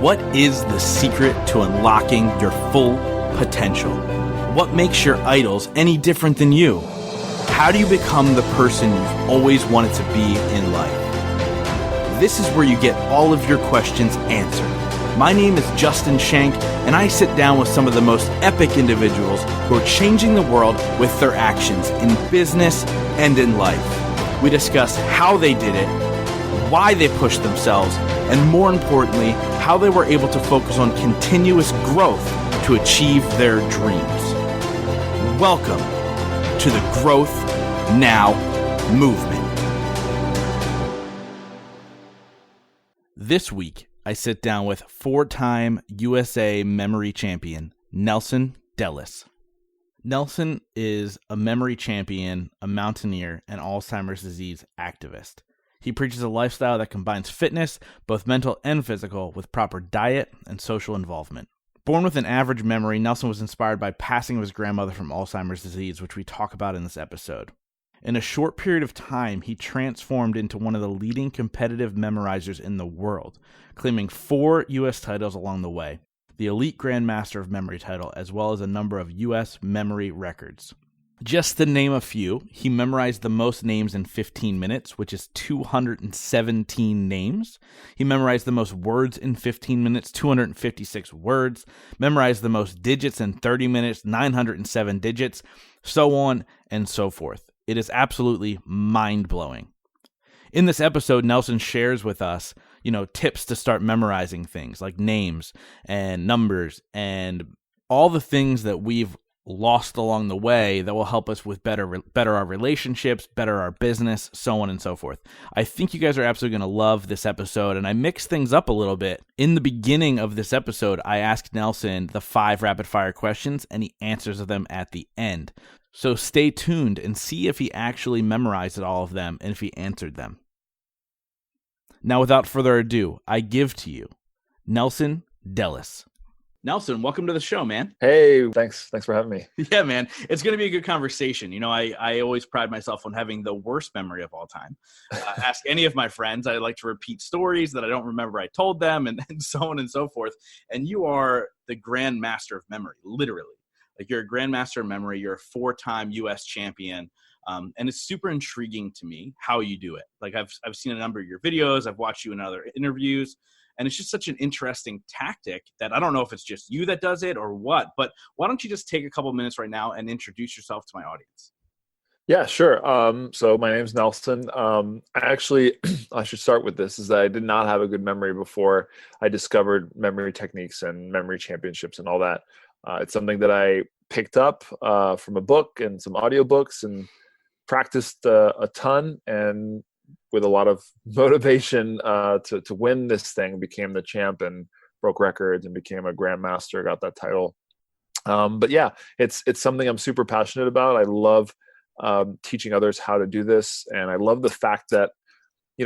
What is the secret to unlocking your full potential? What makes your idols any different than you? How do you become the person you've always wanted to be in life? This is where you get all of your questions answered. My name is Justin Shank, and I sit down with some of the most epic individuals who are changing the world with their actions in business and in life. We discuss how they did it, why they pushed themselves, and more importantly, how they were able to focus on continuous growth to achieve their dreams. Welcome to the Growth Now movement. This week, I sit down with four-time USA memory champion, Nelson Dellis. Nelson is a memory champion, a Mountaineer, and Alzheimer's disease activist. He preaches a lifestyle that combines fitness, both mental and physical, with proper diet and social involvement. Born with an average memory, Nelson was inspired by passing of his grandmother from Alzheimer's disease, which we talk about in this episode. In a short period of time, he transformed into one of the leading competitive memorizers in the world, claiming 4 U.S. titles along the way, the Elite Grandmaster of Memory title, as well as a number of U.S. memory records. Just to name a few, he memorized the most names in 15 minutes, which is 217 names. He memorized the most words in 15 minutes, 256 words. Memorized the most digits in 30 minutes, 907 digits, so on and so forth. It is absolutely mind-blowing. In this episode, Nelson shares with us, tips to start memorizing things like names and numbers and all the things that we've lost along the way that will help us with better our relationships, better our business, so on and so forth. I think you guys are absolutely going to love this episode, and I mixed things up a little bit. In the beginning of this episode, I asked Nelson the 5 rapid-fire questions, and he answers them at the end. So stay tuned and see if he actually memorized all of them and if he answered them. Now, without further ado, I give to you Nelson Dellis. Nelson, welcome to the show, man. Hey, thanks for having me. Yeah, man. It's going to be a good conversation. I always pride myself on having the worst memory of all time. Ask any of my friends. I like to repeat stories that I don't remember I told them and so on and so forth. And you are the Grandmaster of Memory, literally. Like, you're a Grandmaster of Memory. You're a 4-time U.S. champion. And it's super intriguing to me how you do it. Like, I've seen a number of your videos. I've watched you in other interviews. And it's just such an interesting tactic that I don't know if it's just you that does it or what, but why don't you just take a couple minutes right now and introduce yourself to my audience? Yeah, sure. So my name's Nelson. I should start with this, is that I did not have a good memory before I discovered memory techniques and memory championships and all that. It's something that I picked up from a book and some audiobooks and practiced a ton, and with a lot of motivation to win this thing, became the champ and broke records and became a grandmaster, got that title. But yeah, it's something I'm super passionate about. I love teaching others how to do this. And I love the fact that,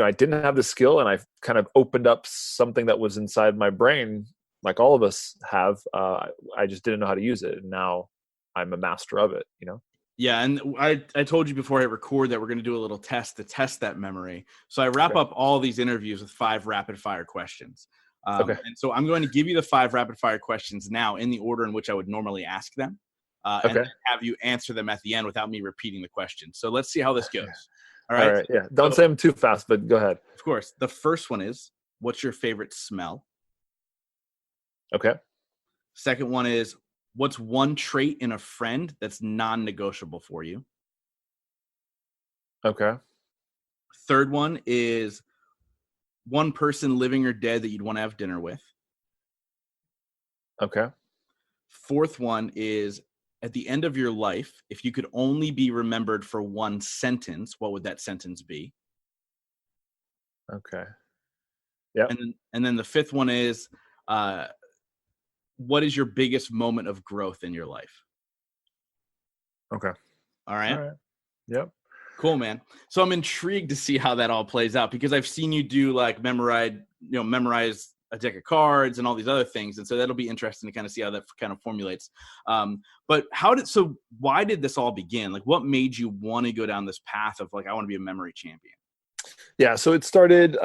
I didn't have the skill, and I kind of opened up something that was inside my brain, like all of us have. I just didn't know how to use it. And now I'm a master of it, Yeah, and I told you before I record that we're going to do a little test to test that memory. So I wrap up all these interviews with 5 rapid-fire questions. And so I'm going to give you the 5 rapid-fire questions now in the order in which I would normally ask them, and then have you answer them at the end without me repeating the question. So let's see how this goes. All right? Yeah. Don't say them too fast, but go ahead. Of course. The first one is, what's your favorite smell? Okay. Second one is, what's one trait in a friend that's non-negotiable for you? Okay. Third one is, one person living or dead that you'd want to have dinner with. Okay. Fourth one is, at the end of your life, if you could only be remembered for one sentence, what would that sentence be? Okay. Yeah. And then the fifth one is, what is your biggest moment of growth in your life? Okay. All right. All right. Yep. Cool, man. So I'm intrigued to see how that all plays out, because I've seen you do like memorize a deck of cards and all these other things. And so that'll be interesting to kind of see how that kind of formulates. But why did this all begin? Like, what made you want to go down this path of like, I want to be a memory champion? Yeah. So it started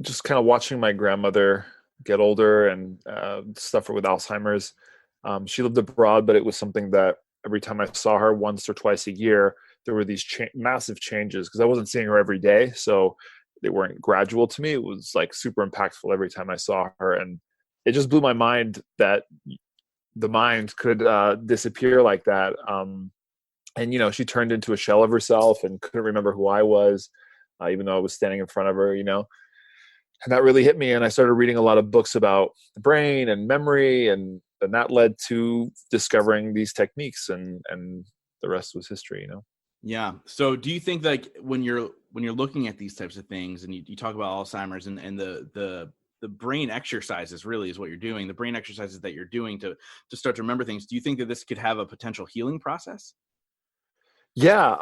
just kind of watching my grandmother get older and suffer with Alzheimer's. She lived abroad, but it was something that every time I saw her once or twice a year, there were these massive changes because I wasn't seeing her every day. So they weren't gradual to me. It was like super impactful every time I saw her. And it just blew my mind that the mind could disappear like that. And, she turned into a shell of herself and couldn't remember who I was, even though I was standing in front of her, and that really hit me. And I started reading a lot of books about the brain and memory, and that led to discovering these techniques, and the rest was history. Yeah. So do you think like when you're looking at these types of things and you talk about Alzheimer's and the brain exercises really is what you're doing, the brain exercises that you're doing to start to remember things, do you think that this could have a potential healing process? Yeah,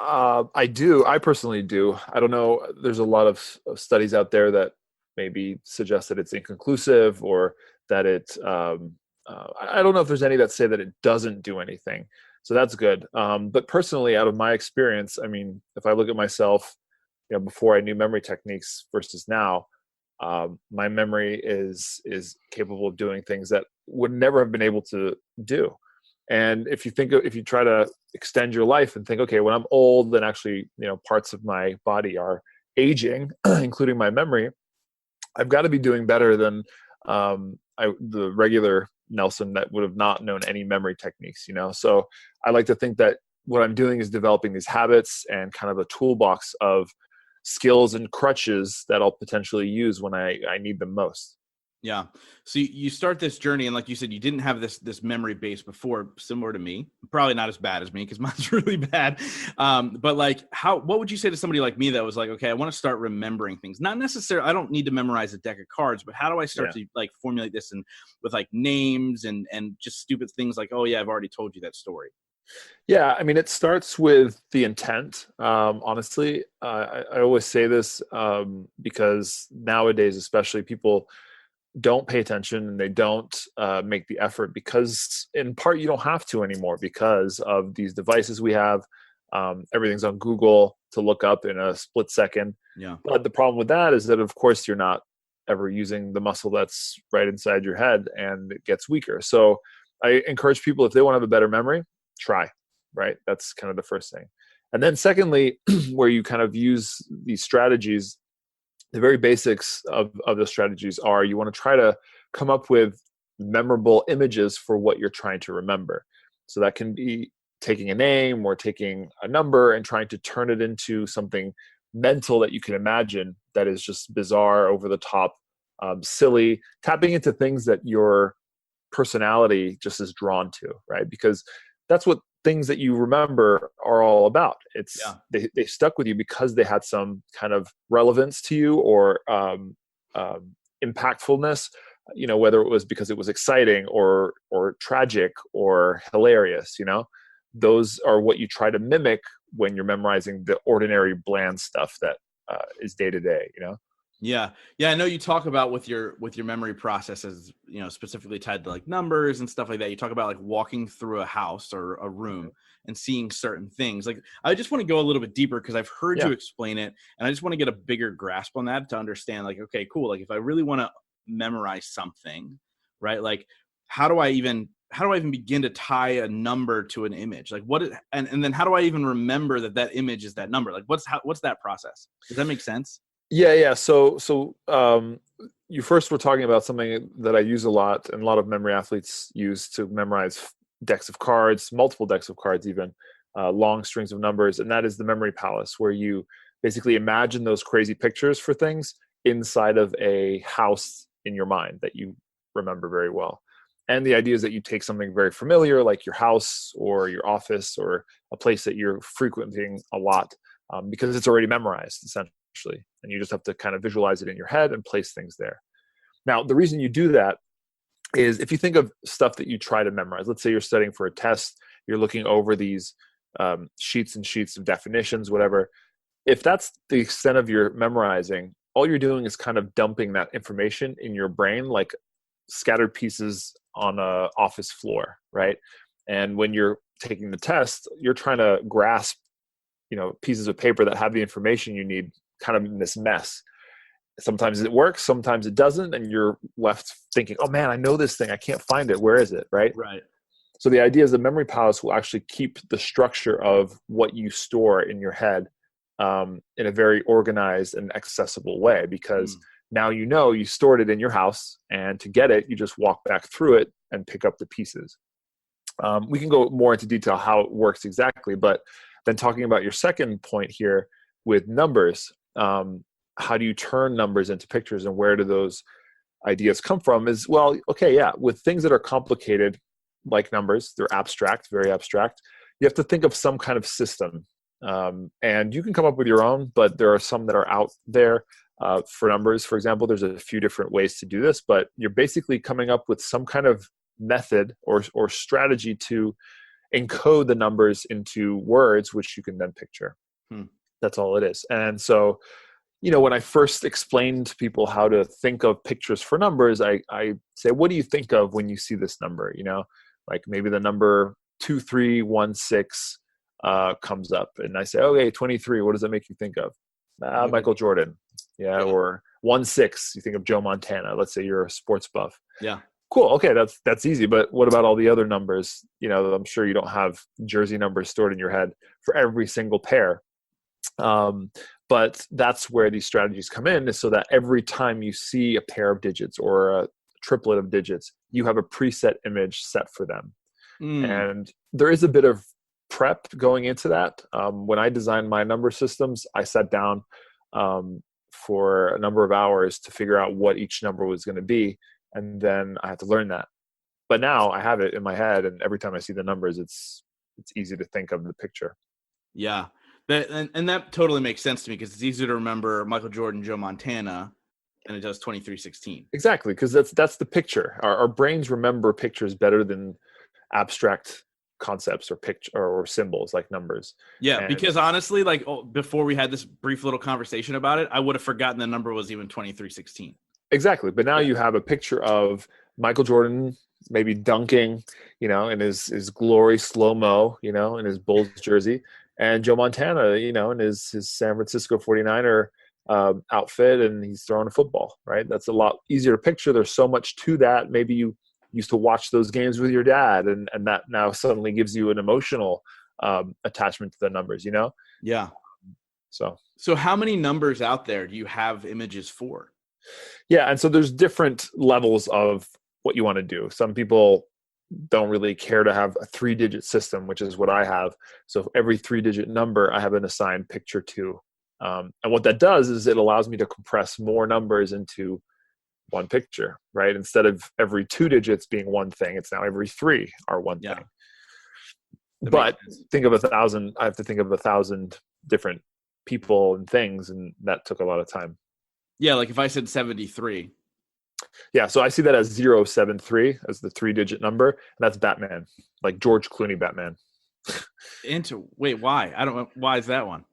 I do. I personally do. I don't know. There's a lot of studies out there that maybe suggest that it's inconclusive, or that I don't know if there's any that say that it doesn't do anything. So that's good. But personally, out of my experience, I mean, if I look at myself, before I knew memory techniques versus now, my memory is capable of doing things that would never have been able to do. And if you try to extend your life and think, okay, when I'm old, then actually, parts of my body are aging, including my memory, I've got to be doing better than the regular Nelson that would have not known any memory techniques. So I like to think that what I'm doing is developing these habits and kind of a toolbox of skills and crutches that I'll potentially use when I need them most. Yeah. So you start this journey, and like you said, you didn't have this memory base before, similar to me. Probably not as bad as me because mine's really bad. But like, what would you say to somebody like me that was like, okay, I want to start remembering things? Not necessarily, I don't need to memorize a deck of cards, but how do I start to like formulate this and with like names and just stupid things like, oh yeah, I've already told you that story. Yeah, I mean, it starts with the intent. Honestly, I always say this because nowadays, especially, people don't pay attention and they don't make the effort because, in part, you don't have to anymore because of these devices we have. Everything's on Google to look up in a split second. Yeah. But the problem with that is that, of course, you're not ever using the muscle that's right inside your head, and it gets weaker. So I encourage people, if they want to have a better memory, try. Right? That's kind of the first thing. And then secondly, where you kind of use these strategies, the very basics of the strategies are you want to try to come up with memorable images for what you're trying to remember. So that can be taking a name or taking a number and trying to turn it into something mental that you can imagine that is just bizarre, over the top, silly, tapping into things that your personality just is drawn to, right? Because that's what things that you remember are all about. It's they stuck with you because they had some kind of relevance to you, or impactfulness, whether it was because it was exciting or tragic or hilarious. Those are what you try to mimic when you're memorizing the ordinary bland stuff that is day to day. Yeah. I know you talk about with your memory processes, specifically tied to like numbers and stuff like that. You talk about like walking through a house or a room and seeing certain things. Like, I just want to go a little bit deeper because I've heard you explain it, and I just want to get a bigger grasp on that to understand, like, okay, cool. Like, if I really want to memorize something, right? Like, how do I even begin to tie a number to an image? Like, and then how do I even remember that image is that number? Like, what's that process? Does that make sense? Yeah. So you first were talking about something that I use a lot, and a lot of memory athletes use to memorize decks of cards, multiple decks of cards, even long strings of numbers, and that is the memory palace, where you basically imagine those crazy pictures for things inside of a house in your mind that you remember very well. And the idea is that you take something very familiar, like your house or your office or a place that you're frequenting a lot, because it's already memorized, essentially. And you just have to kind of visualize it in your head and place things there. Now, the reason you do that is if you think of stuff that you try to memorize. Let's say you're studying for a test, you're looking over these sheets and sheets of definitions, whatever. If that's the extent of your memorizing, all you're doing is kind of dumping that information in your brain like scattered pieces on a office floor, right? And when you're taking the test, you're trying to grasp, pieces of paper that have the information you need kind of in this mess. Sometimes it works, sometimes it doesn't, and you're left thinking, oh man, I know this thing, I can't find it, where is it, right? Right. So the idea is the memory palace will actually keep the structure of what you store in your head in a very organized and accessible way, because now you stored it in your house, and to get it, you just walk back through it and pick up the pieces. We can go more into detail how it works exactly, but then talking about your second point here with numbers, how do you turn numbers into pictures, and where do those ideas come from? Is, well, okay, yeah, with things that are complicated like numbers, they're abstract, very abstract, you have to think of some kind of system, and you can come up with your own, but there are some that are out there. For numbers, for example, there's a few different ways to do this, but you're basically coming up with some kind of method or strategy to encode the numbers into words, which you can then picture. That's all it is. And so, when I first explained to people how to think of pictures for numbers, I say, what do you think of when you see this number? Like maybe the number 2316 comes up, and I say, okay, 23, what does that make you think of? Michael Jordan. Yeah. Or 16, you think of Joe Montana. Let's say you're a sports buff. Yeah. Cool. Okay, that's easy. But what about all the other numbers? I'm sure you don't have jersey numbers stored in your head for every single pair. But that's where these strategies come in, is so that every time you see a pair of digits or a triplet of digits, you have a preset image set for them. And there is a bit of prep going into that. When I designed my number systems, I sat down for a number of hours to figure out what each number was going to be. And then I had to learn that. But now I have it in my head, and every time I see the numbers, it's easy to think of the picture. Yeah. And that totally makes sense to me, because it's easier to remember Michael Jordan, Joe Montana than it does 2316. Exactly, because that's the picture. Our brains remember pictures better than abstract concepts or symbols like numbers. Yeah, because honestly, like before we had this brief little conversation about it, I would have forgotten the number was even 2316. Exactly, but now you have a picture of Michael Jordan maybe dunking, in his glory slow-mo, in his Bulls jersey, and Joe Montana, in his San Francisco 49er outfit, and he's throwing a football, right? That's a lot easier to picture. There's so much to that. Maybe you used to watch those games with your dad, and that now suddenly gives you an emotional attachment to the numbers, Yeah. So how many numbers out there do you have images for? Yeah, and so there's different levels of what you want to do. Some people don't really care to have a 3-digit system, which is what I have. So every 3-digit number, I have an assigned picture to. And what that does is it allows me to compress more numbers into one picture, right? Instead of every 2 digits being one thing, it's now every 3 are one thing. But think of 1,000. I have to think of 1,000 different people and things, and that took a lot of time. Yeah, like if I said 73. Yeah, so I see that as 073 as the 3-digit number, and that's Batman, like George Clooney Batman. Wait, why? I don't know. Why is that one?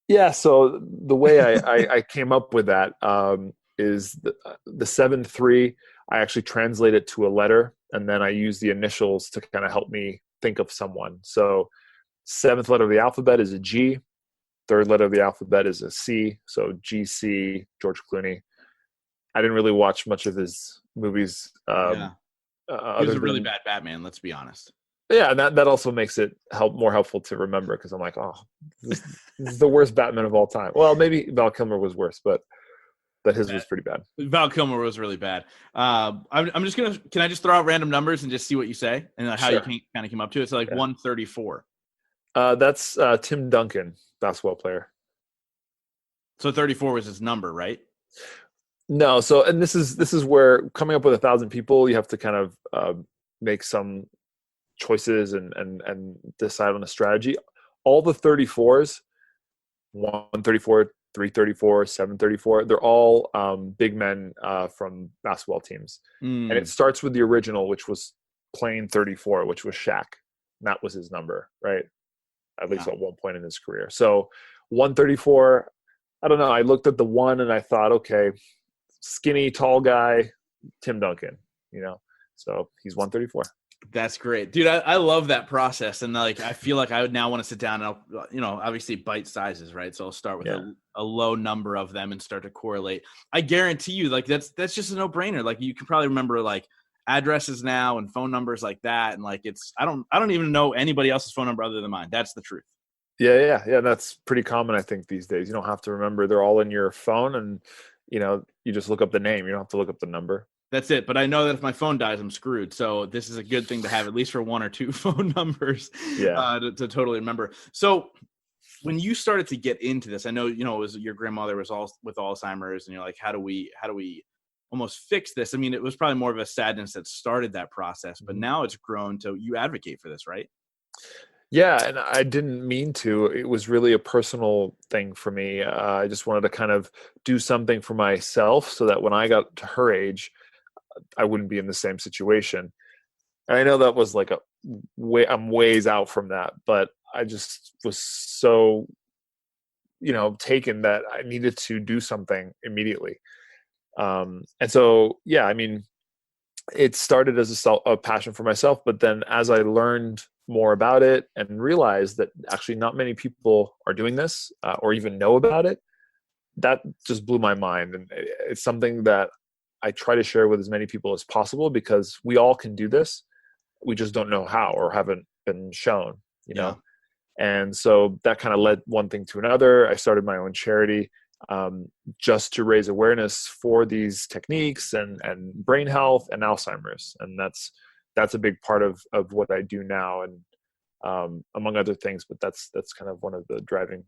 Yeah, so the way I came up with that is the 73, I actually translate it to a letter, and then I use the initials to kind of help me think of someone. So 7th letter of the alphabet is a G. 3rd letter of the alphabet is a C. So GC, George Clooney. I didn't really watch much of his movies. He was a really bad Batman, let's be honest. Yeah, and that also makes it more helpful to remember, because I'm like, oh, this is the worst Batman of all time. Well, maybe Val Kilmer was worse, but his was pretty bad. Val Kilmer was really bad. I'm just gonna. Can I just throw out random numbers and just see what you say, and how you kind of came up to it? So 134. That's Tim Duncan, basketball player. So 34 was his number, right? No. So, and this is where coming up with 1,000 people, you have to kind of make some choices and decide on a strategy. All the 34s, 134, 334, 734, they're all big men from basketball teams. And it starts with the original, which was plain 34, which was Shaq. And that was his number, right? At least at one point in his career. So 134, I don't know. I looked at the one and I thought, okay, skinny, tall guy, Tim Duncan, so he's 134. That's great, dude. I love that process. And I feel like I would now want to sit down and I'll, obviously bite sizes, right? So I'll start with a a low number of them and start to correlate. I guarantee you, like that's just a no brainer. Like you can probably remember like addresses now and phone numbers like that. And like, I don't even know anybody else's phone number other than mine. That's the truth. Yeah. That's pretty common, I think, these days. You don't have to remember. They're all in your phone, and you just look up the name. You don't have to look up the number. That's it. But I know that if my phone dies, I'm screwed. So this is a good thing to have at least for one or two phone numbers to totally remember. So when you started to get into this, I know, it was your grandmother was all with Alzheimer's, and you're like, how do we almost fix this? I mean, it was probably more of a sadness that started that process, but now it's grown to you advocate for this, right? Yeah, and I didn't mean to. It was really a personal thing for me. I just wanted to kind of do something for myself so that when I got to her age, I wouldn't be in the same situation. And I know that was like I'm ways out from that, but I just was so, taken that I needed to do something immediately. And so, yeah, I mean, it started as a passion for myself, but then as I learned more about it and realized that actually not many people are doing this or even know about it, that just blew my mind. And it's something that I try to share with as many people as possible, because we all can do this. We just don't know how, or haven't been shown, Yeah. And so that kind of led one thing to another. I started my own charity just to raise awareness for these techniques and brain health and Alzheimer's. And that's a big part of what I do now, and among other things, but that's kind of one of the driving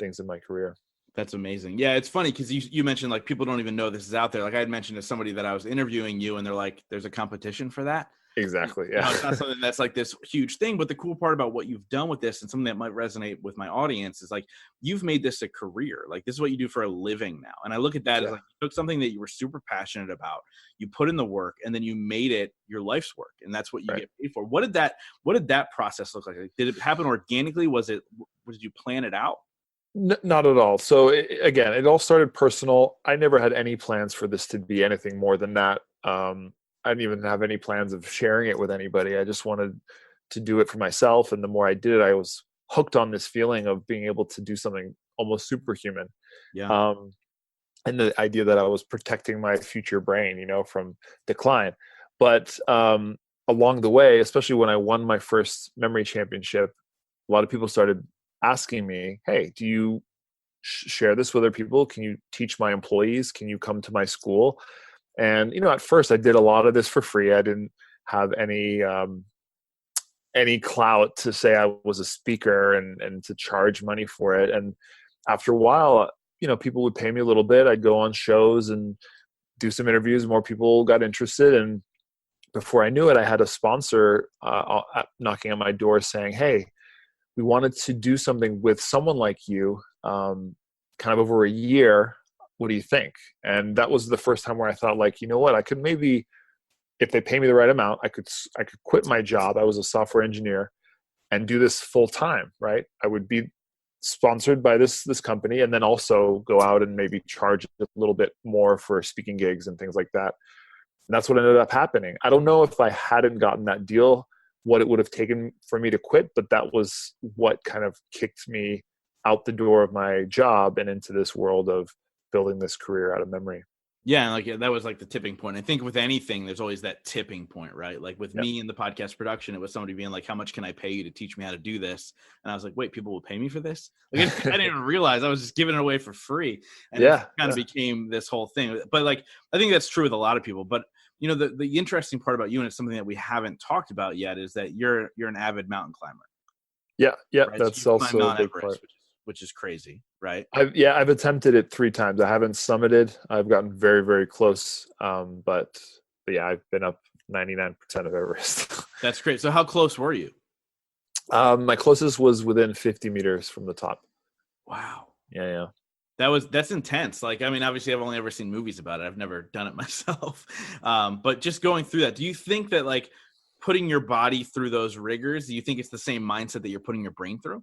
things in my career. That's amazing. Yeah, it's funny because you mentioned like people don't even know this is out there. Like I had mentioned to somebody that I was interviewing you, and they're like, there's a competition for that. Exactly. Yeah. It's not something that's like this huge thing, but the cool part about what you've done with this, and something that might resonate with my audience, is like you've made this a career. Like this is what you do for a living now. And I look at that as like you took something that you were super passionate about, you put in the work, and then you made it your life's work. And that's what you get paid for. What did that process look like? Did it happen organically? Did you plan it out? Not at all. So again, it all started personal. I never had any plans for this to be anything more than that. I didn't even have any plans of sharing it with anybody. I just wanted to do it for myself. And the more I did it, I was hooked on this feeling of being able to do something almost superhuman. Yeah. And the idea that I was protecting my future brain, from decline. But along the way, especially when I won my first memory championship, a lot of people started asking me, hey, do you share this with other people? Can you teach my employees? Can you come to my school? And, at first I did a lot of this for free. I didn't have any clout to say I was a speaker and to charge money for it. And after a while, people would pay me a little bit. I'd go on shows and do some interviews. More people got interested. And before I knew it, I had a sponsor knocking on my door saying, hey, we wanted to do something with someone like you, kind of over a year. What do you think? And that was the first time where I thought, like, you know what, I could maybe, if they pay me the right amount, I could quit my job. I was a software engineer and do this full time, right? I would be sponsored by this company, and then also go out and maybe charge a little bit more for speaking gigs and things like that. And that's what ended up happening. I don't know if I hadn't gotten that deal, what it would have taken for me to quit, but that was what kind of kicked me out the door of my job and into this world of building this career out of memory. Yeah, like that was like the tipping point. I think with anything, there's always that tipping point, right? Like with me in the podcast production, it was somebody being like, how much can I pay you to teach me how to do this? And I was like, wait, people will pay me for this? Like, I didn't even realize I was just giving it away for free. And it kind of became this whole thing. But like, I think that's true with a lot of people. But the interesting part about you, and it's something that we haven't talked about yet, is that you're an avid mountain climber. Yeah. Right? That's so also a big part. Which is crazy, right? I've attempted it 3 times. I haven't summited. I've gotten very, very close. But yeah, I've been up 99% of Everest. That's great. So how close were you? My closest was within 50 meters from the top. Wow. Yeah. That's intense. Like, I mean, obviously I've only ever seen movies about it. I've never done it myself. But just going through that, do you think that like putting your body through those rigors, do you think it's the same mindset that you're putting your brain through?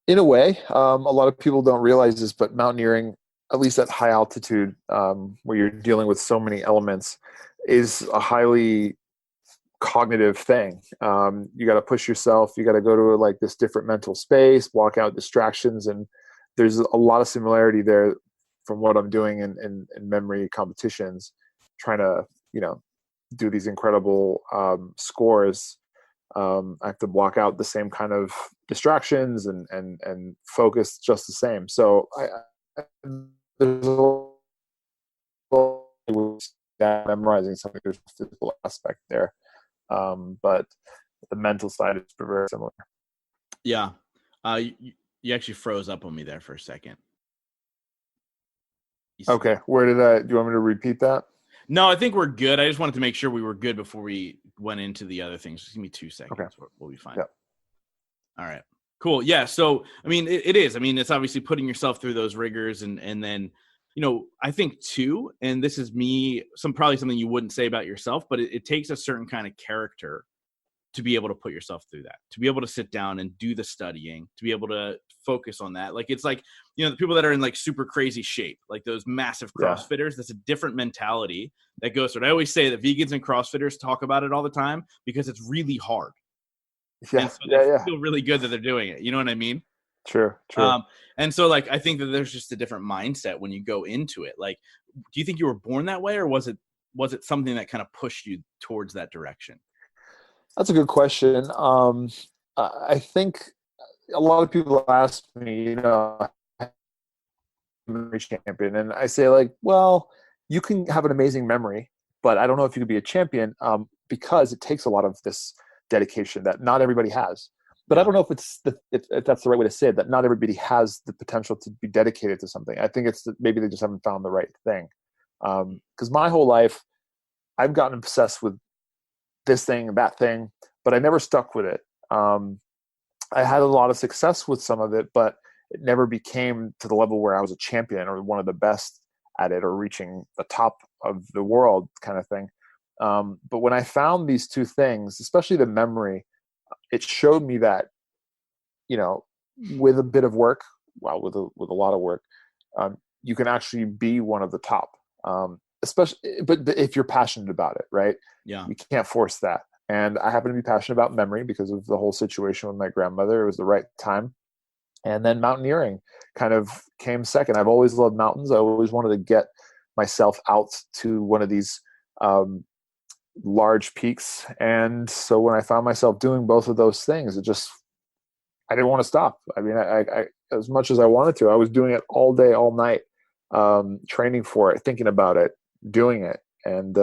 In a way, a lot of people don't realize this, but mountaineering, at least at high altitude, where you're dealing with so many elements, is a highly cognitive thing. You got to push yourself. You got to go to like this different mental space, block out distractions, and there's a lot of similarity there from what I'm doing in memory competitions, trying to, do these incredible scores. I have to block out the same kind of distractions and focus just the same. So there's a lot that memorizing something. There's a physical aspect there, but the mental side is very similar. Yeah, you actually froze up on me there for a second. Okay, where did I? Do you want me to repeat that? No, I think we're good. I just wanted to make sure we were good before we went into the other things. Just give me 2 seconds. Okay. We'll be fine. Yep. All right. Cool. Yeah. So, I mean, it is. I mean, it's obviously putting yourself through those rigors, and then, I think too, and this is me, probably something you wouldn't say about yourself, but it takes a certain kind of character to be able to put yourself through that, to be able to sit down and do the studying, to be able to focus on that. Like, it's like, the people that are in like super crazy shape, like those massive CrossFitters, that's a different mentality that goes through it. I always say that vegans and CrossFitters talk about it all the time because it's really hard. Yeah. And so they feel really good that they're doing it. You know what I mean? True. And so like, I think that there's just a different mindset when you go into it. Like, do you think you were born that way, or was it something that kind of pushed you towards that direction? That's a good question. I think a lot of people ask me, memory champion, and I say like, well, you can have an amazing memory, but I don't know if you could be a champion because it takes a lot of this dedication that not everybody has. But I don't know if that's the right way to say it, that not everybody has the potential to be dedicated to something. I think it's maybe they just haven't found the right thing. Because my whole life, I've gotten obsessed with this thing and that thing, but I never stuck with it. I had a lot of success with some of it, but it never became to the level where I was a champion or one of the best at it or reaching the top of the world kind of thing. But when I found these two things, especially the memory, it showed me that, with a bit of work, with a lot of work, you can actually be one of the top. Especially, but if you're passionate about it, right? Yeah. You can't force that. And I happen to be passionate about memory because of the whole situation with my grandmother. It was the right time. And then mountaineering kind of came second. I've always loved mountains. I always wanted to get myself out to one of these large peaks. And so when I found myself doing both of those things, I didn't want to stop. I mean, I as much as I wanted to, I was doing it all day, all night, training for it, thinking about it, doing it. And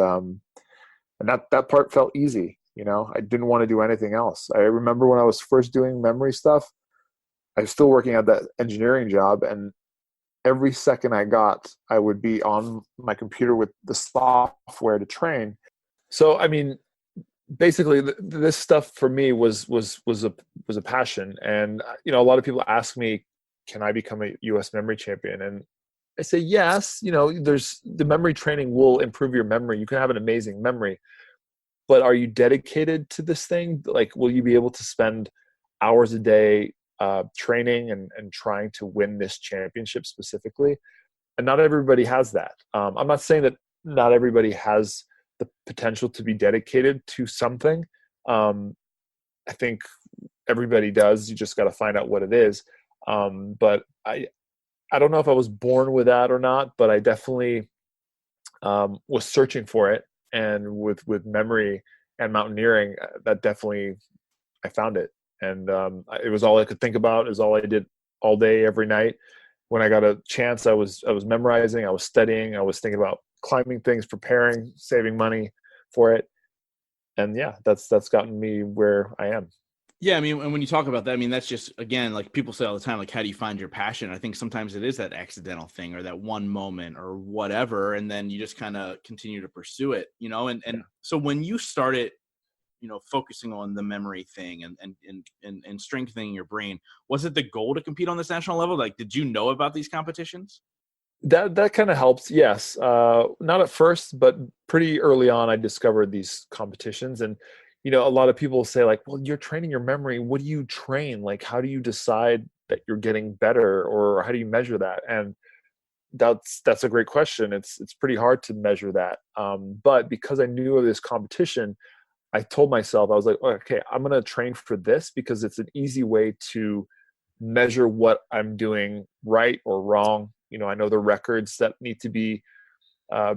that part felt easy. I didn't want to do anything else. I remember when I was first doing memory stuff, I was still working at that engineering job, and every second I got, I would be on my computer with the software to train. So, I mean, basically this stuff for me was a passion. And, a lot of people ask me, can I become a US memory champion? And I say, yes, there's the memory training will improve your memory. You can have an amazing memory, but are you dedicated to this thing? Like, will you be able to spend hours a day training and trying to win this championship specifically? And not everybody has that. I'm not saying that not everybody has the potential to be dedicated to something. I think everybody does. You just got to find out what it is. But I don't know if I was born with that or not, but I definitely was searching for it. And with memory and mountaineering, that definitely, I found it. And it was all I could think about. It was all I did all day, every night. When I got a chance, I was memorizing, I was studying, I was thinking about climbing things, preparing, saving money for it. And yeah, that's gotten me where I am. Yeah, I mean, and when you talk about that, I mean, that's just, again, like people say all the time, like, how do you find your passion? I think sometimes it is that accidental thing or that one moment or whatever, and then you just kind of continue to pursue it, and so when you started, focusing on the memory thing and strengthening your brain, was it the goal to compete on this national level? Like, did you know about these competitions? That kind of helps, yes. Not at first, but pretty early on, I discovered these competitions. And a lot of people say like, well, you're training your memory. What do you train? Like, how do you decide that you're getting better, or how do you measure that? And that's a great question. It's pretty hard to measure that. But because I knew of this competition, I told myself, I was like, okay, I'm going to train for this because it's an easy way to measure what I'm doing right or wrong. I know the records that need to be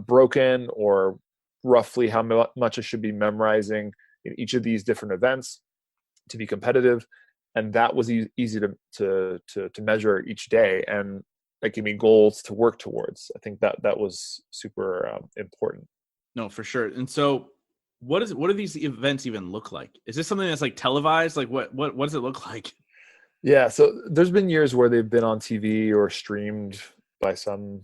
broken, or roughly how much I should be memorizing in each of these different events to be competitive. And that was easy to measure each day, and that gave me goals to work towards. I think that was super important. No, for sure. And so what do these events even look like? Is this something that's like televised? Like what does it look like? Yeah, so there's been years where they've been on TV or streamed by some,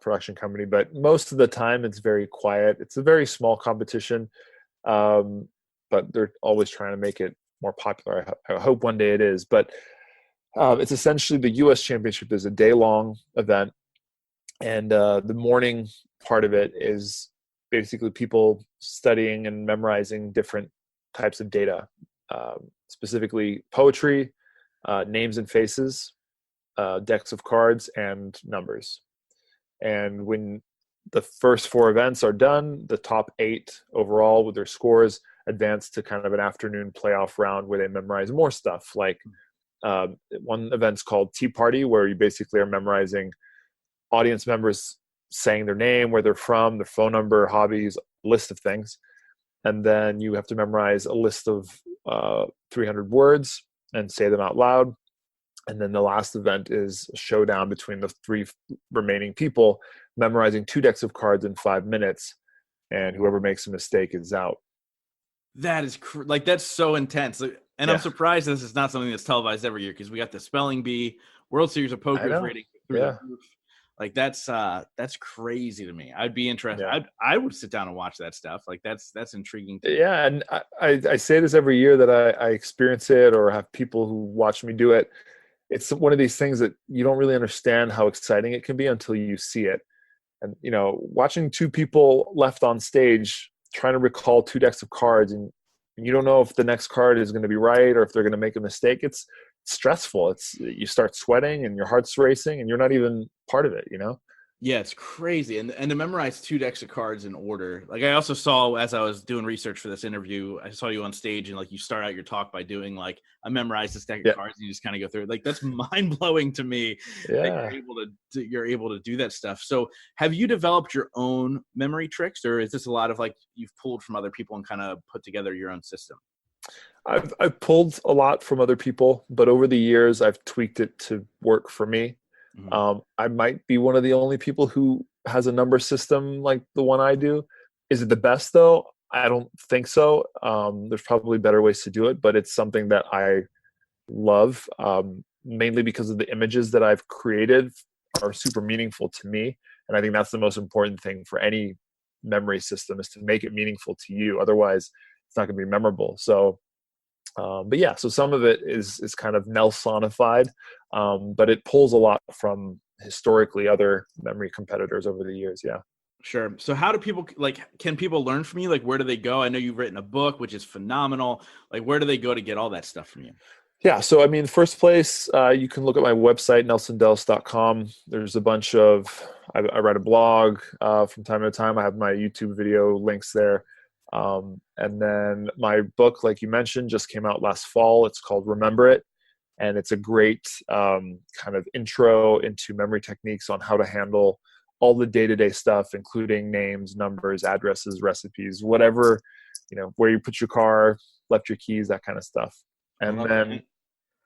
production company, but most of the time it's very quiet. It's a very small competition, but they're always trying to make it more popular. I hope one day it is, but it's essentially the U.S. Championship is a day-long event, and the morning part of it is basically people studying and memorizing different types of data, specifically poetry, names and faces, decks of cards, and numbers. And when the first 4 events are done, the top 8 overall with their scores advance to kind of an afternoon playoff round where they memorize more stuff. Like one event's called Tea Party, where you basically are memorizing audience members saying their name, where they're from, their phone number, hobbies, list of things. And then you have to memorize a list of 300 words and say them out loud. And then the last event is a showdown between the 3 remaining people, memorizing 2 decks of cards in 5 minutes. And whoever makes a mistake is out. That is that's so intense. And yeah. I'm surprised this is not something that's televised every year, because we got the spelling bee, World Series of Poker is rating through the roof. Like that's crazy to me. I'd be interested. Yeah. I would sit down and watch that stuff. Like that's intriguing to me. Yeah, and I say this every year that I experience it or have people who watch me do it. It's one of these things that you don't really understand how exciting it can be until you see it. And watching 2 people left on stage trying to recall 2 decks of cards, and you don't know if the next card is going to be right or if they're going to make a mistake. It's stressful. You start sweating and your heart's racing and you're not even part of it, Yeah, it's crazy. And to memorize 2 decks of cards in order. Like I also saw, as I was doing research for this interview, I saw you on stage and like you start out your talk by doing like, I memorized this deck of cards, and you just kind of go through it. Like that's mind blowing to me. Yeah. That you're able to do that stuff. So have you developed your own memory tricks, or is this a lot of like you've pulled from other people and kind of put together your own system? I've pulled a lot from other people, but over the years I've tweaked it to work for me. Mm-hmm. I might be one of the only people who has a number system like the one I do. Is it the best though? I don't think so. There's probably better ways to do it, but it's something that I love, mainly because of the images that I've created are super meaningful to me. And I think that's the most important thing for any memory system, is to make it meaningful to you. Otherwise, it's not going to be memorable. So but yeah, so some of it is kind of Nelsonified, but it pulls a lot from historically other memory competitors over the years. Yeah. Sure. So how do people, can people learn from you? Like, where do they go? I know you've written a book, which is phenomenal. Like, where do they go to get all that stuff from you? Yeah. So, I mean, first place, you can look at my website, nelsondellis.com. There's a bunch of, I write a blog from time to time. I have my YouTube video links there. And then my book, like you mentioned, just came out last fall. It's called Remember It. And it's a great kind of intro into memory techniques on how to handle all the day-to-day stuff, including names, numbers, addresses, recipes, whatever, where you put your car, left your keys, that kind of stuff. And then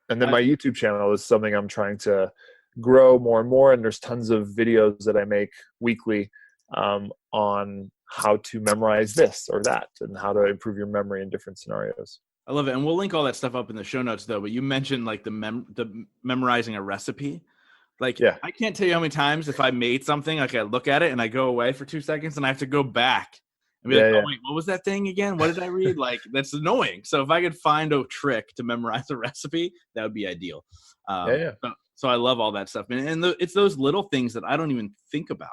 my YouTube channel is something I'm trying to grow more and more. And there's tons of videos that I make weekly on how to memorize this or that and how to improve your memory in different scenarios. I love it. And we'll link all that stuff up in the show notes though. But you mentioned like the memorizing a recipe. Like, yeah. I can't tell you how many times if I made something, like I look at it and I go away for 2 seconds and I have to go back and be like, oh, wait, what was that thing again? What did I read? Like, that's annoying. So if I could find a trick to memorize a recipe, that would be ideal. So I love all that stuff. And it's those little things that I don't even think about.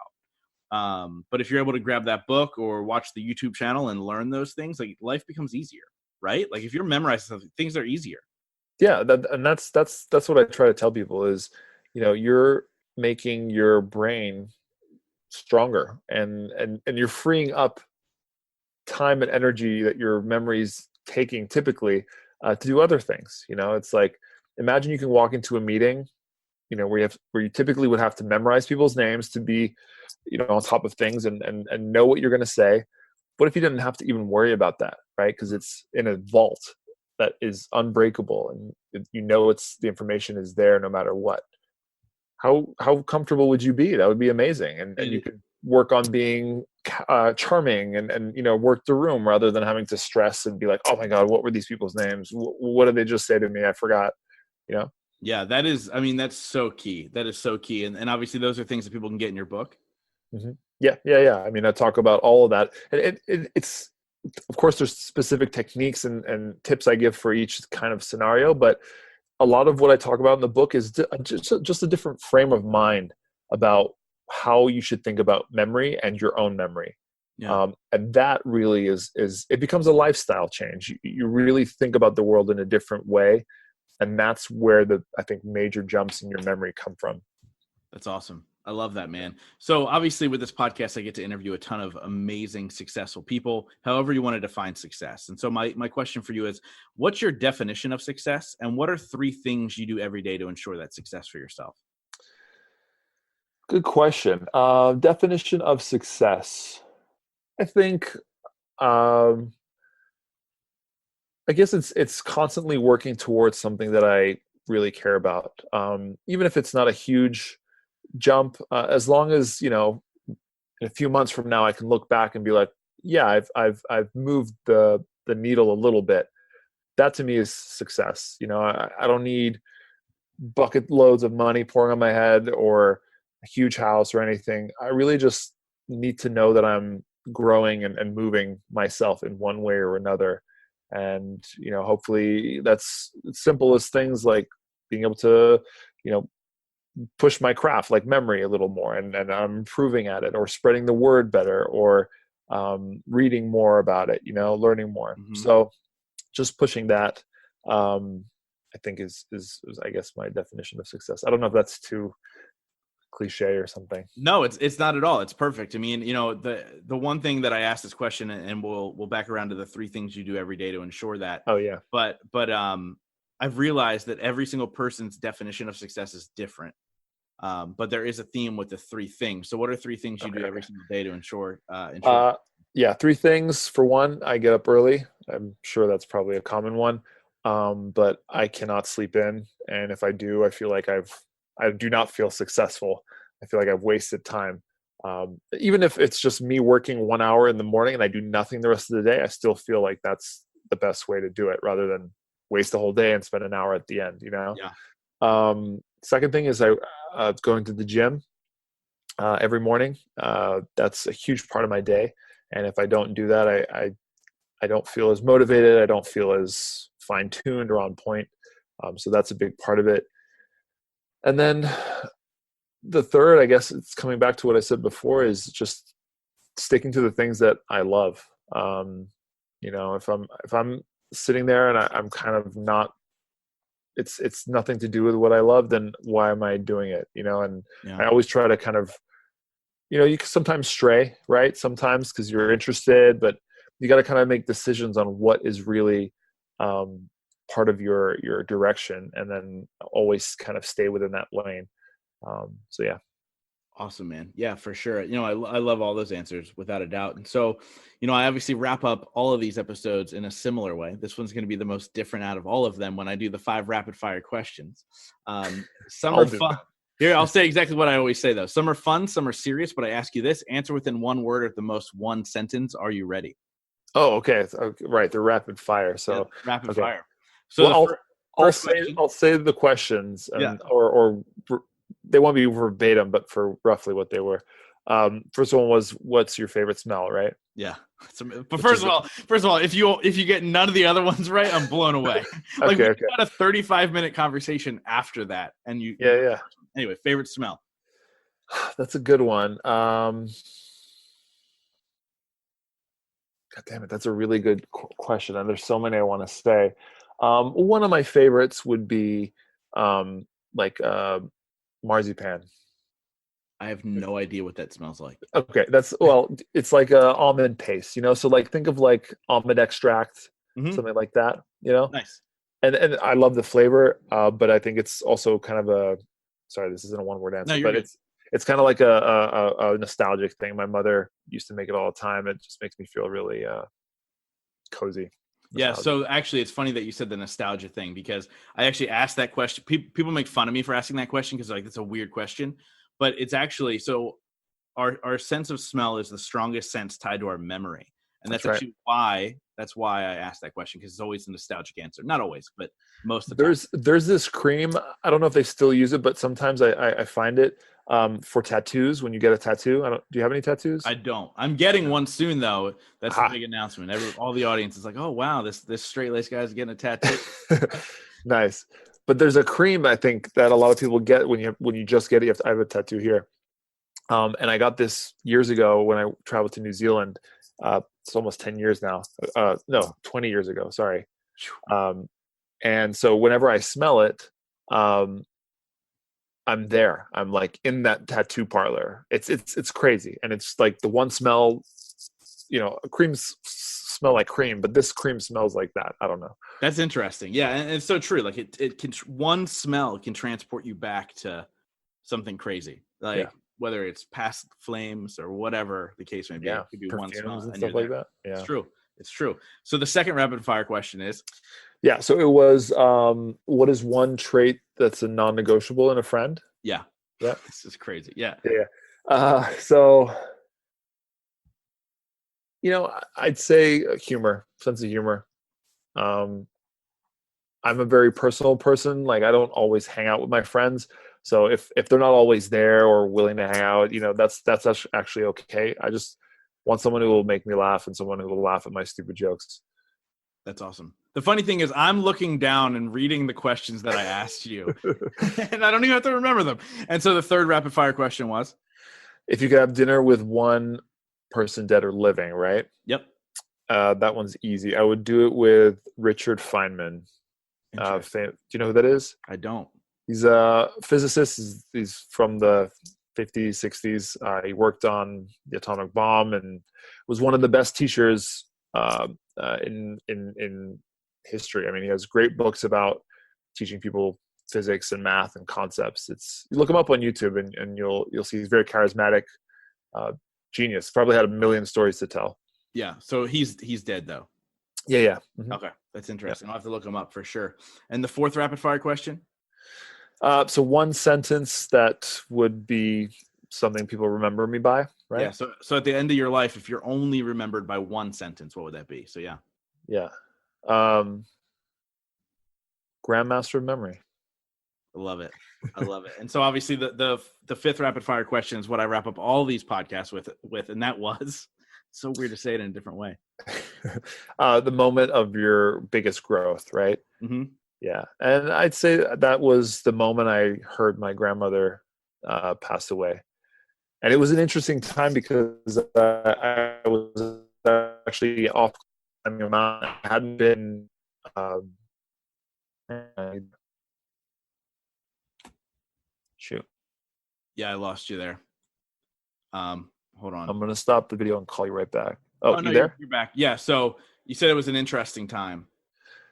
But if you're able to grab that book or watch the YouTube channel and learn those things, like life becomes easier, right? Like if you're memorizing something, things are easier. Yeah. That's what I try to tell people is, you're making your brain stronger and you're freeing up time and energy that your memory's taking typically to do other things. It's like imagine you can walk into a meeting, where you typically would have to memorize people's names to be, on top of things and know what you're going to say. What if you didn't have to even worry about that, right? Because it's in a vault that is unbreakable, and the information is there no matter what. How comfortable would you be? That would be amazing, and you could work on being charming and work the room rather than having to stress and be like, oh my god, what were these people's names? What did they just say to me? I forgot. Yeah, that's so key. That is so key, and obviously those are things that people can get in your book. Mm-hmm. Yeah. I mean, I talk about all of that, and it's, of course, there's specific techniques and tips I give for each kind of scenario, but a lot of what I talk about in the book is just a different frame of mind about how you should think about memory and your own memory. Yeah. And that really is it becomes a lifestyle change. You really think about the world in a different way, and that's where I think major jumps in your memory come from. That's awesome. I love that, man. So obviously with this podcast, I get to interview a ton of amazing, successful people, however you want to define success. And so my question for you is, what's your definition of success? And what are 3 things you do every day to ensure that success for yourself? Good question. Definition of success. I think, I guess it's constantly working towards something that I really care about. Even if it's not a huge jump, as long as in a few months from now I can look back and be like, yeah, I've moved the needle a little bit. That to me is success. I don't need bucket loads of money pouring on my head or a huge house or anything. I really just need to know that I'm growing and moving myself in one way or another. And hopefully that's simple as things like being able to push my craft like memory a little more, and I'm improving at it, or spreading the word better, or reading more about it, learning more. Mm-hmm. So just pushing that, I think is I guess my definition of success. I don't know if that's too cliche or something. No, it's not at all. It's perfect. I mean, the one thing that I asked this question, and we'll back around to the 3 things you do every day to ensure that. Oh yeah. But I've realized that every single person's definition of success is different. But there is a theme with the 3 things. So what are 3 things you do every single day to ensure? Yeah, 3 things. For one, I get up early. I'm sure that's probably a common one. But I cannot sleep in. And if I do, I feel like I do not feel successful. I feel like I've wasted time. Even if it's just me working 1 hour in the morning and I do nothing the rest of the day, I still feel like that's the best way to do it, rather than waste the whole day and spend an hour at the end, Yeah. Second thing is going to the gym every morning. That's a huge part of my day. And if I don't do that, I don't feel as motivated. I don't feel as fine-tuned or on point. So that's a big part of it. And then the third, I guess it's coming back to what I said before, is just sticking to the things that I love. If I'm sitting there and I'm kind of not, it's nothing to do with what I love, then why am I doing it? And yeah. I always try to kind of, you can sometimes stray, right? Sometimes because you're interested, but you got to kind of make decisions on what is really part of your direction, and then always kind of stay within that lane. So yeah. Awesome, man. Yeah, for sure. I love all those answers without a doubt. And so, I obviously wrap up all of these episodes in a similar way. This one's going to be the most different out of all of them when I do the 5 rapid fire questions. Some are fun. Here, I'll say exactly what I always say though. Some are fun, some are serious, but I ask you this: answer within 1 word or at the most 1 sentence. Are you ready? Oh, okay. Right. They're rapid fire. So yeah, rapid fire. So I'll say the questions, and, or they won't be verbatim, but for roughly what they were. First one was, what's your favorite smell, right? Yeah. But first of all, if you get none of the other ones right, I'm blown away. Like, okay. We had a 35-minute conversation after that, and you. Yeah. Anyway, favorite smell. That's a good one. God damn it, that's a really good question, and there's so many I want to say. One of my favorites would be marzipan. I have no idea what that smells like. Okay, it's like a almond paste, so like think of like almond extract, something like that, Nice. and I love the flavor, but I think it's also kind of a, sorry, this isn't a one word No, answer, you're but good. it's kind of like a nostalgic thing. My mother used to make it all the time. It just makes me feel really cozy, Yeah, nostalgic. so actually, it's funny that you said the nostalgia thing because I actually asked that question. People make fun of me for asking that question because like it's a weird question, but it's actually so our sense of smell is the strongest sense tied to our memory, and That's that's right. actually why I asked that question because it's always a nostalgic answer. Not always, but most of the time. There's this cream. I don't know if they still use it, but sometimes I find it for tattoos. When you get a tattoo, do you have any tattoos? I don't. I'm getting one soon though. That's the Aha. big announcement. All the audience is like, "Oh wow, this straight laced guy's getting a tattoo." Nice. But there's a cream I think that a lot of people get when you just get it. I have a tattoo here, and I got this years ago when I traveled to New Zealand. It's almost 10 years now. No, 20 years ago. Sorry. Um, and so whenever I smell it, um, I'm there. I'm like in that tattoo parlor. It's crazy, and it's like the one smell. Creams smell like cream, but this cream smells like that. I don't know. That's interesting. Yeah, and it's so true. Like it can one smell can transport you back to something crazy. Yeah, Like whether it's past flames or whatever the case may be, yeah, it could be one perfumes smell and and you're stuff like there. that. It's Yeah, true. It's true. So the second rapid fire question is, yeah. So it was, what is one trait that's a non-negotiable in a friend? yeah, Yeah, this is crazy. Yeah. yeah. So I'd say humor, sense of humor. Um, I'm a very personal person. Like I don't always hang out with my friends. So if they're not always there or willing to hang out, that's actually okay. I just want someone who will make me laugh and someone who will laugh at my stupid jokes. That's awesome. The funny thing is, I'm looking down and reading the questions that I asked you, and I don't even have to remember them. And so the third rapid fire question was, If you could have dinner with one person, dead or living, right? yep, That one's easy. I would do it with Richard Feynman. interesting. Do you know who that is? I don't. He's a physicist. He's from the 50s, 60s. He worked on the atomic bomb and was one of the best teachers in history. I mean, he has great books about teaching people physics and math and concepts. You look him up on YouTube and you'll see he's very charismatic, uh, genius. Probably had a million stories to tell. Yeah. So he's dead though. Yeah, yeah, mm-hmm. Okay, that's Yeah. interesting. I'll have to look him up for sure. And the fourth rapid fire question? So one sentence that would be something people remember me by, Yeah. right? So at the end of your life, if you're only remembered by one sentence, what would that be? So yeah. Yeah. Um, Grandmaster of Memory. I love it. I love it. And so obviously the fifth rapid fire question is what I wrap up all these podcasts with, and that was so weird to say it in a different way. The moment of your biggest growth, right? Mm-hmm. Yeah. And I'd say that was the moment I heard my grandmother pass away. And it was an interesting time because I was actually off climbing a mountain. I hadn't been. Shoot. Yeah, I lost you there. Hold on. I'm going to stop the video and call you right back. Oh, Oh no, you there? you're back. Yeah. So you said it was an interesting time.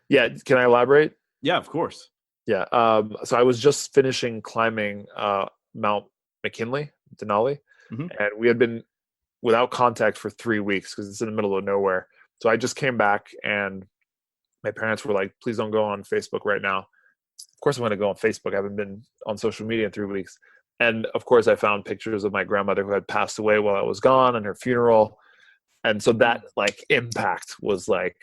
Yeah. Can I elaborate? Yeah, of course. Yeah. So I was just finishing climbing Mount McKinley, Denali, Mm-hmm. and we had been without contact for 3 weeks because it's in the middle of nowhere. So I just came back, and my parents were like, "Please don't go on Facebook right now." Of course, I'm going to go on Facebook. I haven't been on social media in 3 weeks, and of course, I found pictures of my grandmother who had passed away while I was gone, and her funeral, and so that like impact was like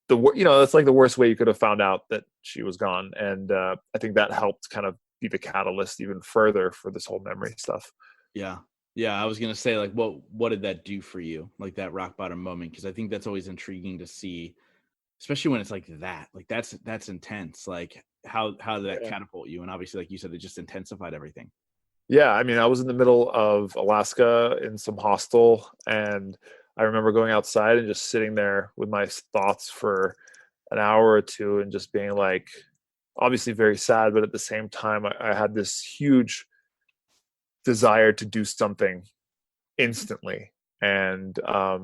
that's like the worst way you could have found out that she was gone, and I think that helped kind of be the catalyst even further for this whole memory stuff. Yeah. Yeah. I was gonna say, like, what did that do for you? Like that rock bottom moment? Because I think that's always intriguing to see, especially when it's like that. Like that's intense. Like how did that Yeah. catapult you? And obviously, like you said, it just intensified everything. Yeah, I mean, I was in the middle of Alaska in some hostel, and I remember going outside and just sitting there with my thoughts for an hour or two and just being like, obviously very sad, but at the same time, I had this huge desire to do something instantly. And I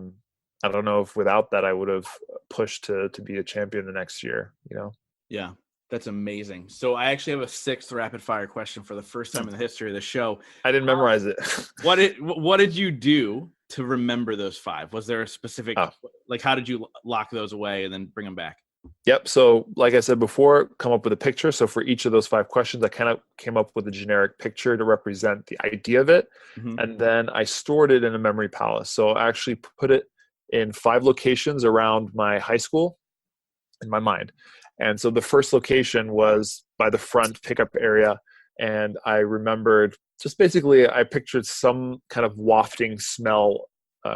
don't know if without that, I would have push to be a champion the next year, you know? Yeah, that's amazing. So I actually have a sixth rapid fire question for the first time in the history of the show. I didn't memorize it. What did you do to remember those five? Was there a specific, like, how did you lock those away and then bring them back? Yep. So like I said before, come up with a picture. So for each of those 5 questions, I kind of came up with a generic picture to represent the idea of it. Mm-hmm. And then I stored it in a memory palace. So I actually put it in 5 locations around my high school in my mind. And so the first location was by the front pickup area. And I remembered just basically, I pictured some kind of wafting smell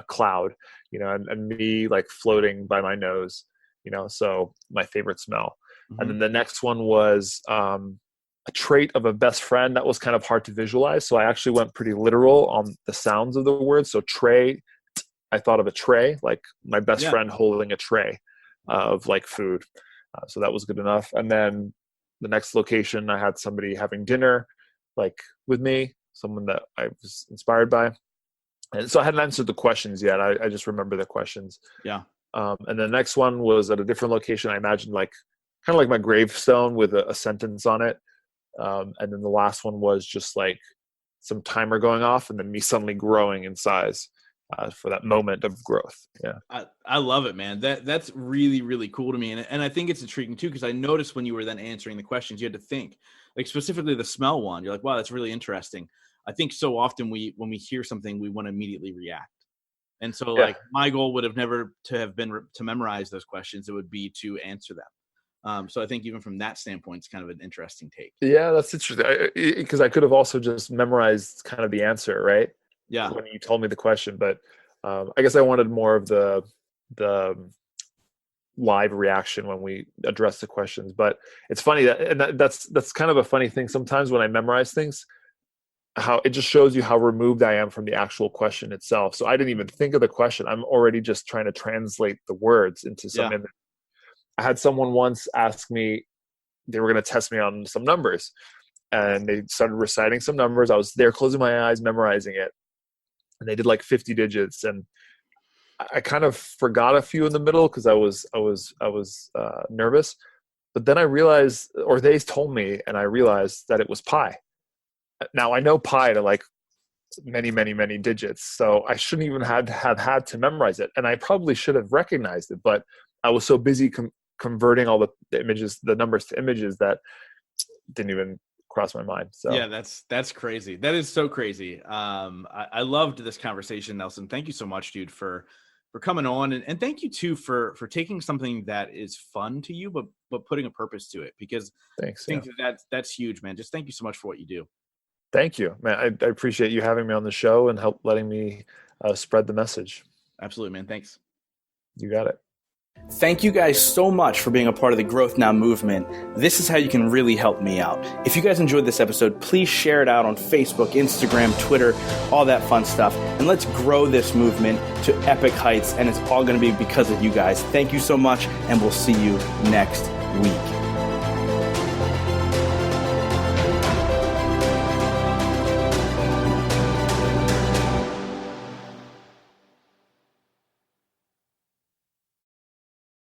cloud, you know, and me like floating by my nose, you know, so my favorite smell. Mm-hmm. And then the next one was a trait of a best friend that was kind of hard to visualize. So I actually went pretty literal on the sounds of the word. So tray, I thought of a tray, like my best friend holding a tray of like food. So that was good enough. And then the next location, I had somebody having dinner like with me, someone that I was inspired by. And so I hadn't answered the questions yet. I just remember the questions. Yeah. And the next one was at a different location. I imagined like kind of like my gravestone with a sentence on it. And then the last one was just like some timer going off and then me suddenly growing in size for that moment of growth. Yeah. I love it, man. That's really, really cool to me. And I think it's intriguing too, because I noticed when you were then answering the questions, you had to think, like specifically the smell one. You're like, wow, that's really interesting. I think so often when we hear something, we want to immediately react. And so like my goal would have never to have been to memorize those questions. It would be to answer them. So I think even from that standpoint, it's kind of an interesting take. Yeah, that's interesting. Because I could have also just memorized kind of the answer, right? Yeah. When you told me the question, but I guess I wanted more of the live reaction when we address the questions. But it's funny that's kind of a funny thing sometimes when I memorize things, how it just shows you how removed I am from the actual question itself. So I didn't even think of the question. I'm already just trying to translate the words into some image. I had someone once ask me, they were going to test me on some numbers, and they started reciting some numbers. I was there closing my eyes, memorizing it. And they did like 50 digits, and I kind of forgot a few in the middle because I was nervous. But then I realized, or they told me, and I realized that it was pi. Now I know pi to like many, many, many digits, so I shouldn't even have had to memorize it, and I probably should have recognized it. But I was so busy converting all the images, the numbers to images, that didn't even cross my mind. So yeah, that's crazy. That is so crazy. I loved this conversation, Nelson. Thank you so much, dude, for coming on, and thank you too for taking something that is fun to you, but putting a purpose to it, because thanks. I think that's huge, man. Just thank you so much for what you do. Thank you, man. I appreciate you having me on the show and letting me spread the message. Absolutely, man. Thanks. You got it. Thank you guys so much for being a part of the Growth Now movement. This is how you can really help me out. If you guys enjoyed this episode, please share it out on Facebook, Instagram, Twitter, all that fun stuff. And let's grow this movement to epic heights. And it's all going to be because of you guys. Thank you so much, and we'll see you next week.